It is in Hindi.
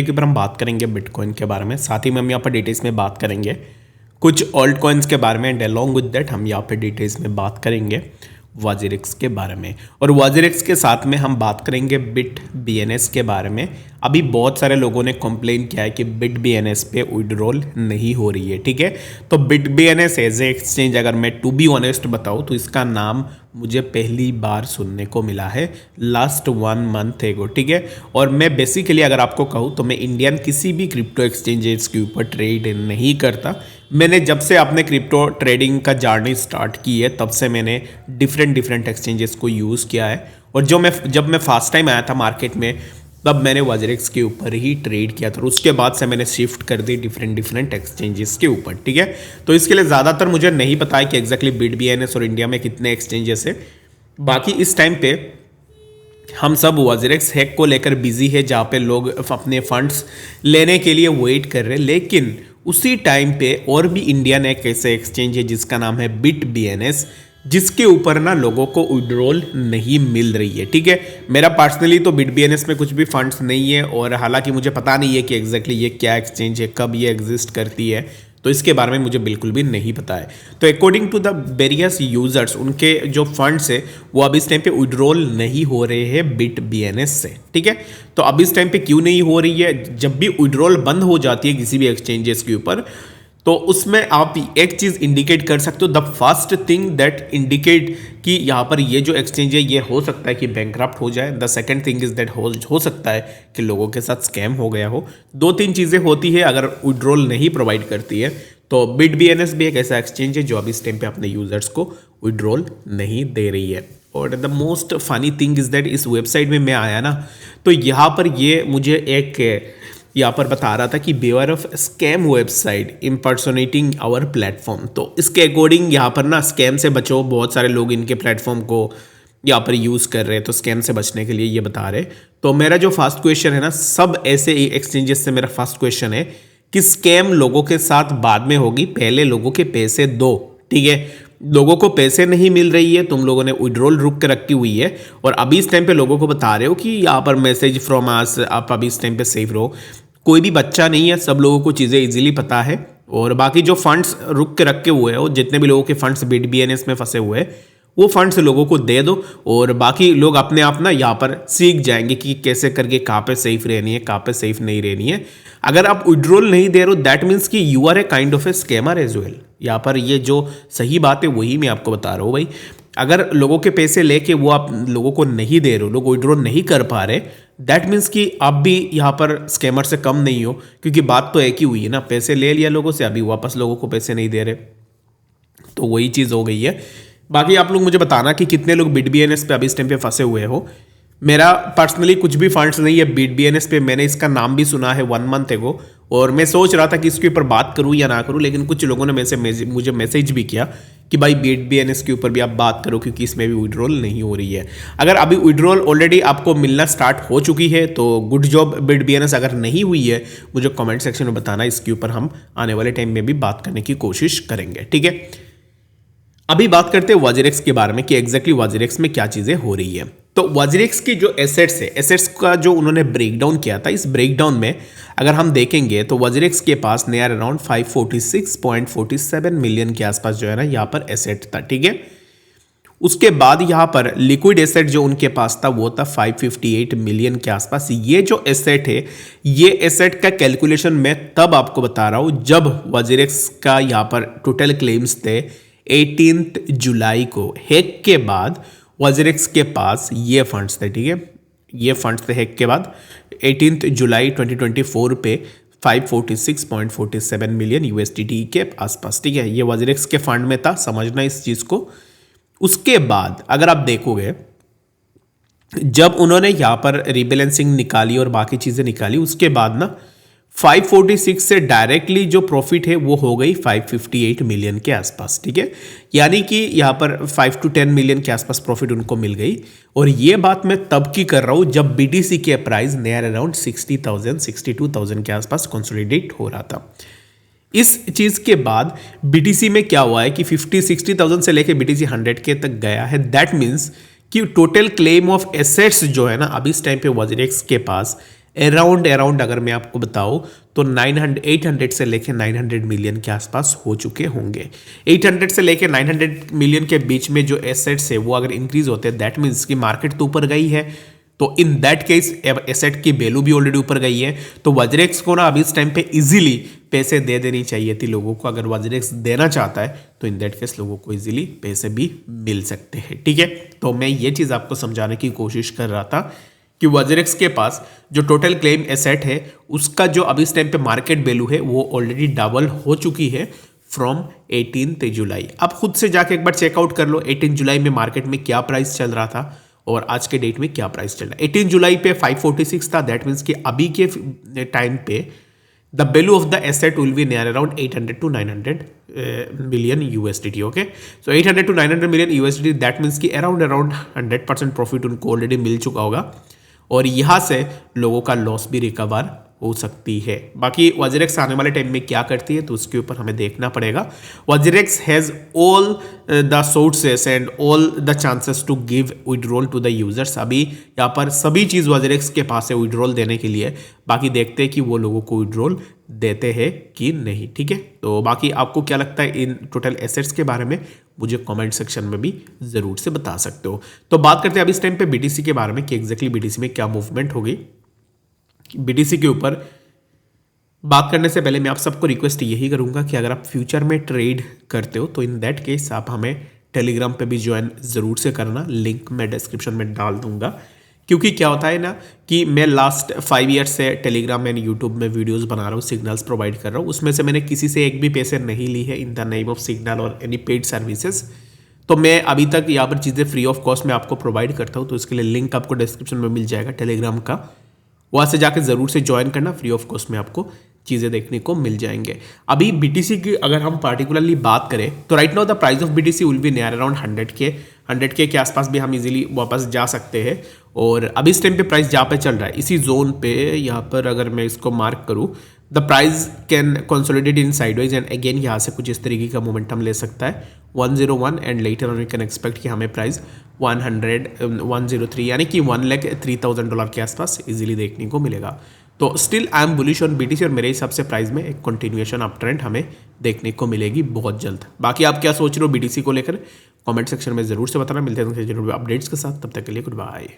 के ऊपर हम बात करेंगे बिटकॉइन के बारे में, साथ ही में हम यहाँ पर डिटेल्स में बात करेंगे कुछ ऑल्ट कॉइन्स के बारे में एंड अलॉन्ग विद दैट हम यहाँ पे डिटेल्स में बात करेंगे वाजिरिक्स के बारे में। और वाजिरिक्स के साथ में हम बात करेंगे बिट बीएनएस के बारे में। अभी बहुत सारे लोगों ने कंप्लेन किया है कि बिट बीएनएस पे विड्रॉल नहीं हो रही है, ठीक है। तो Bitbns as a exchange, अगर मैं टू बी ऑनेस्ट बताऊँ तो इसका नाम मुझे पहली बार सुनने को मिला है लास्ट 1 मंथ एगो, ठीक है। और मैं बेसिकली अगर आपको कहूँ तो मैं इंडियन किसी भी क्रिप्टो एक्सचेंजेस के ऊपर ट्रेड नहीं करता। मैंने जब से अपने क्रिप्टो ट्रेडिंग का जर्नी स्टार्ट की है तब से मैंने डिफरेंट एक्सचेंजेस को यूज़ किया है। और जब मैं फर्स्ट टाइम आया था मार्केट में तब मैंने वाजिरिक्स के ऊपर ही ट्रेड किया था। उसके बाद से मैंने शिफ्ट कर दी डिफरेंट एक्सचेंजेस के ऊपर, ठीक है। तो इसके लिए ज़्यादातर मुझे नहीं पता है कि एग्जैक्टली बिट बीएनएस और इंडिया में कितने एक्सचेंजेस है। बाकी इस टाइम पे हम सब वाजिरिक्स हैक को लेकर बिजी है, जहाँ पे लोग अपने फंड्स लेने के लिए वेट कर रहे हैं। लेकिन उसी टाइम पे और भी इंडियन एक ऐसे एक्सचेंज है जिसका नाम है बिट बीएनएस, जिसके ऊपर ना लोगों को विड्रॉल नहीं मिल रही है, ठीक है। मेरा पर्सनली तो बिट बीएनएस में कुछ भी फंड्स नहीं है और हालांकि मुझे पता नहीं है कि एग्जैक्टली ये क्या एक्सचेंज है, कब ये एग्जिस्ट करती है, तो इसके बारे में मुझे बिल्कुल भी नहीं पता है। तो according to the various users, उनके जो फंड्स है वो अब इस टाइम पे विड्रॉल नहीं हो रहे हैं बिट बीएनएस से, ठीक है। तो अब इस टाइम पे क्यों नहीं हो रही है? जब भी विड्रॉल बंद हो जाती है किसी भी एक्सचेंजेस के ऊपर तो उसमें आप एक चीज़ इंडिकेट कर सकते हो, the first thing that indicate कि यहाँ पर ये जो एक्सचेंज है ये हो सकता है कि बैंकरप्ट हो जाए। The second thing is that हो सकता है कि लोगों के साथ स्कैम हो गया हो। 2-3 चीज़ें होती है अगर विड्रॉल नहीं प्रोवाइड करती है। तो बिट बीएनएस भी एक ऐसा एक्सचेंज है जो अब इस टाइम पे अपने यूजर्स को विड्रॉल नहीं दे रही है। और the most funny thing is that इस वेबसाइट में मैं आया ना तो यहाँ पर ये मुझे एक यहाँ पर बता रहा था कि beware of scam website impersonating our platform. तो इसके अकॉर्डिंग यहाँ पर ना स्कैम से बचो, बहुत सारे लोग इनके प्लेटफॉर्म को यहाँ पर यूज़ कर रहे हैं, तो स्कैम से बचने के लिए ये बता रहे। तो मेरा जो फर्स्ट क्वेश्चन है ना, सब ऐसे एक्सचेंजेस से मेरा फर्स्ट क्वेश्चन है कि स्कैम लोगों के साथ बाद में होगी, पहले लोगों के पैसे दो, ठीक है। लोगों को पैसे नहीं मिल रही है, तुम लोगों ने विड्रॉल रुक के रखी हुई है और अभी इस टाइम पे लोगों को बता रहे हो कि यहाँ पर मैसेज फ्रॉम अस, आप अभी इस टाइम पे सेफ रहो। कोई भी बच्चा नहीं है, सब लोगों को चीज़ें इजीली पता है। और बाकी जो फंड्स रुक के रखे हुए हैं और जितने भी लोगों के फंड्स बिट बीएनएस में फंसे हुए हैं वो फंड्स लोगों को दे दो और बाकी लोग अपने आप ना यहाँ पर सीख जाएंगे कि कैसे करके कहाँ पे सेफ रहनी है, कहाँ पे सेफ नहीं रहनी है। अगर आप विड्रॉल नहीं दे रहे हो दैट मीन्स कि you are a kind of a scammer as well. यहाँ पर ये जो सही बात है वही मैं आपको बता रहा हूँ भाई। अगर लोगों के पैसे लेके वो आप लोगों को नहीं दे रहे हो, लोग विड्रॉल नहीं कर पा रहे, दैट मीन्स कि आप भी यहाँ पर स्कैमर से कम नहीं हो, क्योंकि बात तो एक ही हुई है ना, पैसे ले लिया लोगों से, अभी वापस लोगों को पैसे नहीं दे रहे, तो वही चीज़ हो गई है। बाकी आप लोग मुझे बताना कि कितने लोग बिट बीएनएस पे अभी इस टाइम पे फंसे हुए हो। मेरा पर्सनली कुछ भी फंड्स नहीं है बिट बीएनएस पे, मैंने इसका नाम भी सुना है 1 मंथ एगो और मैं सोच रहा था कि इसके ऊपर बात करूं या ना करूं, लेकिन कुछ लोगों ने मुझे मैसेज भी किया कि भाई बिट बीएनएस के ऊपर भी आप बात करो क्योंकि इसमें भी विड्रॉल नहीं हो रही है। अगर अभी विड्रॉल ऑलरेडी आपको मिलना स्टार्ट हो चुकी है तो गुड जॉब बिट बीएनएस। अगर नहीं हुई है मुझे कमेंट सेक्शन में बताना, इसके ऊपर हम आने वाले टाइम में भी बात करने की कोशिश करेंगे, ठीक है। अभी बात करते हैं वाजिरिक्स के बारे में कि एग्जैक्टली वाजिरिक्स में क्या चीज़ें हो रही है। तो वाजिरिक्स की जो एसेट्स है, एसेट्स का जो उन्होंने ब्रेकडाउन किया था, इस ब्रेकडाउन में अगर हम देखेंगे तो वाजिरिक्स के पास नियर अराउंड 546.47 मिलियन के आसपास जो है ना यहाँ पर एसेट था, ठीक है। उसके बाद यहाँ पर लिक्विड एसेट जो उनके पास था वो था 558 मिलियन के आसपास। ये जो एसेट है, ये एसेट का कैलकुलेशन मैं तब आपको बता रहा हूँ जब वाजिरिक्स का यहाँ पर टोटल क्लेम्स थे 18 जुलाई को। हैक के बाद वाजिरिक्स के पास ये फंड्स थे, ठीक है, ये फंड्स थे हैक के बाद 18 जुलाई 2024 पे 546.47 मिलियन यूएसडीटी के आसपास, ठीक है। ये वाजिरिक्स के फंड में था, समझना इस चीज़ को। उसके बाद अगर आप देखोगे जब उन्होंने यहाँ पर रीबैलेंसिंग निकाली और बाकी चीज़ें निकाली, उसके बाद ना 546 से डायरेक्टली जो प्रॉफिट है वो हो गई 558 मिलियन के आसपास, ठीक है। यानी कि यहाँ पर 5 to 10 मिलियन के आसपास प्रॉफिट उनको मिल गई। और ये बात मैं तब की कर रहा हूँ जब बीटीसी के प्राइस नियर अराउंड 60,000 62,000 के आसपास कंसोलिडेट हो रहा था। इस चीज़ के बाद बीटीसी में क्या हुआ है कि 50-60,000 से लेके बीटीसी 100K तक गया है। दैट मीन्स कि टोटल क्लेम ऑफ एसेट्स जो है ना अभी इस टाइम पे वाजिरिक्स के पास अराउंड अगर मैं आपको बताऊं तो 800 से लेके 900 मिलियन के आसपास हो चुके होंगे। 800 से लेके 900 मिलियन के बीच में जो एसेट्स है वो अगर इंक्रीज होते हैं, दैट मीन्स की मार्केट तो ऊपर गई है, तो इन दैट केस एसेट की वैल्यू भी ऑलरेडी ऊपर गई है। तो वज्रेक्स को ना अभी इस टाइम पे इजीली पैसे दे देनी चाहिए थी लोगों को। अगर वज्रेक्स देना चाहता है तो इन दैट केस लोगों को इजीली पैसे भी मिल सकते हैं, ठीक है। तो मैं ये चीज़ आपको समझाने की कोशिश कर रहा था कि वज्रेक्स के पास जो टोटल क्लेम एसेट है उसका जो अभी इस टाइम पे मार्केट वैल्यू है वो ऑलरेडी डबल हो चुकी है फ्रॉम 18 जुलाई। आप खुद से जाके एक बार चेकआउट कर लो 18 जुलाई में मार्केट में क्या प्राइस चल रहा था और आज के डेट में क्या प्राइस चल रहा है। 18 जुलाई पे 546 था, दैट मीन्स कि अभी के टाइम पे the value of the asset will be near around 800 to 900 million USDT, okay. So 800 to 900 million USDT, that means कि अराउंड 100% प्रॉफिट उनको ऑलरेडी मिल चुका होगा और यहाँ से लोगों का लॉस भी रिकवर हो सकती है। बाकी वज्रेक्स आने वाले टाइम में क्या करती है तो उसके ऊपर हमें देखना पड़ेगा। WazirX has all the sources and all the chances to give withdrawal to the users. अभी यहाँ पर सभी चीज़ वज्रेक्स के पास है विड्रॉल देने के लिए, बाकी देखते हैं कि वो लोगों को विड्रॉल देते हैं कि नहीं, ठीक है। तो बाकी आपको क्या लगता है इन टोटल एसेट्स के बारे में, मुझे कमेंट सेक्शन में भी ज़रूर से बता सकते हो। तो बात करते हैं अब इस टाइम पे BTC के बारे में कि एग्जैक्टली BTC में क्या मूवमेंट होगी। BTC के ऊपर बात करने से पहले मैं आप सबको रिक्वेस्ट यही करूंगा कि अगर आप फ्यूचर में ट्रेड करते हो तो इन दैट केस आप हमें टेलीग्राम पे भी ज्वाइन ज़रूर से करना, लिंक मैं डिस्क्रिप्शन में डाल दूंगा। क्योंकि क्या होता है ना कि मैं लास्ट 5 ईयर्स से टेलीग्राम एंड यूट्यूब में वीडियोस बना रहा हूँ, सिग्नल्स प्रोवाइड कर रहा हूँ, उसमें से मैंने किसी से एक भी पैसे नहीं ली है in the name of signal और एनी पेड सर्विसेज। तो मैं अभी तक यहाँ पर चीज़ें फ्री ऑफ कॉस्ट में आपको प्रोवाइड करता हूँ, तो इसके लिए लिंक आपको डिस्क्रिप्शन में मिल जाएगा टेलीग्राम का, वहाँ से जाकर ज़रूर से ज्वाइन करना, फ्री ऑफ कॉस्ट में आपको चीज़ें देखने को मिल जाएंगे। अभी BTC की अगर हम पार्टिकुलरली बात करें तो right now the price of BTC will be near around 100K के आसपास भी हम इजीली वापस जा सकते हैं। और अभी इस टाइम पे प्राइस जहाँ पे चल रहा है इसी जोन पे, यहाँ पर अगर मैं इसको मार्क करूँ, the price can consolidate in sideways and again यहाँ से कुछ इस तरीके का मोमेंटम ले सकता है 101 and later on you can expect कि हमें प्राइस 103 यानी कि $1,03,000 के आसपास इजीली देखने को मिलेगा। तो still I am bullish on BTC और मेरे हिसाब से प्राइस में एक कंटिन्यूएशन अप ट्रेंड हमें देखने को मिलेगी बहुत जल्द। बाकी आप क्या सोच रहे हो BTC को लेकर कमेंट सेक्शन में ज़रूर से बताना। मिलते हैं जरूर अपडेट्स के साथ, तब तक के लिए गुड बाय।